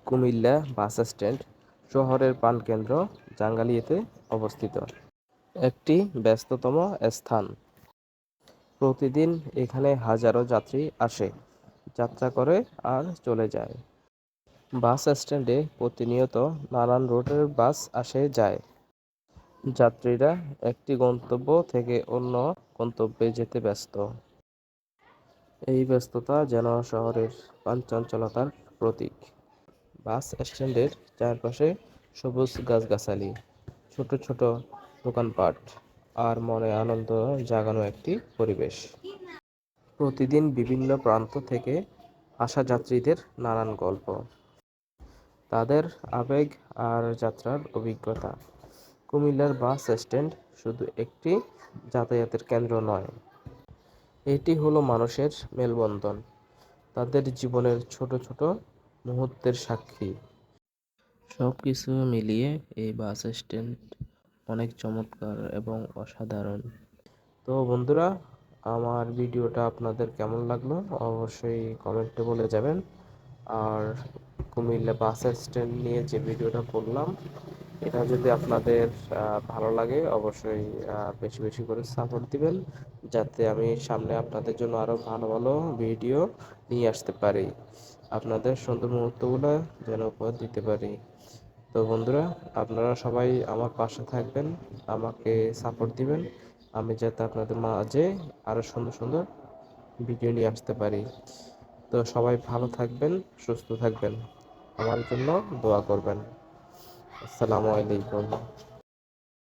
Comilla bus stand শহরের প্রাণকেন্দ্র জাঙ্গালিয়াতে অবস্থিত একটি ব্যস্ততম স্থান। প্রতিদিন এখানে হাজারো যাত্রী আসে, যাত্রা করে আর চলে যায়। বাস স্ট্যান্ডে প্রতিনিয়ত নানান রুটের বাস আসে যায়। যাত্রীরা একটি গন্তব্য থেকে অন্য গন্তব্যে যেতে ব্যস্ত। এই ব্যস্ততা যেন শহরের প্রাণচঞ্চলতার প্রতীক। বাস স্ট্যান্ডের চারপাশে সবুজ গাছগাছালি, ছোট ছোট দোকানপাট আর মনে আনন্দ জাগানো একটি পরিবেশ। প্রতিদিন বিভিন্ন প্রান্ত থেকে আসা যাত্রীদের নানান গল্প, তাদের আবেগ আর যাত্রার অভিজ্ঞতা। কুমিল্লার বাস স্ট্যান্ড শুধু একটি যাতায়াতের কেন্দ্র নয়, এটি হলো মানুষের মেলবন্ধন, তাদের জীবনের ছোট ছোট মুহূর্তের সাক্ষী। সবকিছু মিলিয়ে এই বাস স্ট্যান্ড অনেক চমৎকার এবং অসাধারণ। তো বন্ধুরা, আমার ভিডিওটা আপনাদের কেমন লাগলো অবশ্যই কমেন্টে বলে যাবেন। আর কুমিল্লা বাস স্ট্যান্ড নিয়ে যে ভিডিওটা করলাম, এটা যদি আপনাদের ভালো লাগে অবশ্যই বেশি বেশি করে সাপোর্ট দিবেন, যাতে আমি সামনে আপনাদের জন্য আরও ভালো ভালো ভিডিও নিয়ে আসতে পারি, আপনাদের সুন্দর মুহূর্তগুলো যেন উপহার দিতে পারি। তো বন্ধুরা, আপনারা সবাই আমার পাশে থাকবেন, আমাকে সাপোর্ট দিবেন, আমি যাতে আপনাদের মাঝে আরও সুন্দর সুন্দর ভিডিও নিয়ে আসতে পারি। তো সবাই ভালো থাকবেন, সুস্থ থাকবেন, আমার জন্য দোয়া করবেন। আসসালামু আলাইকুম।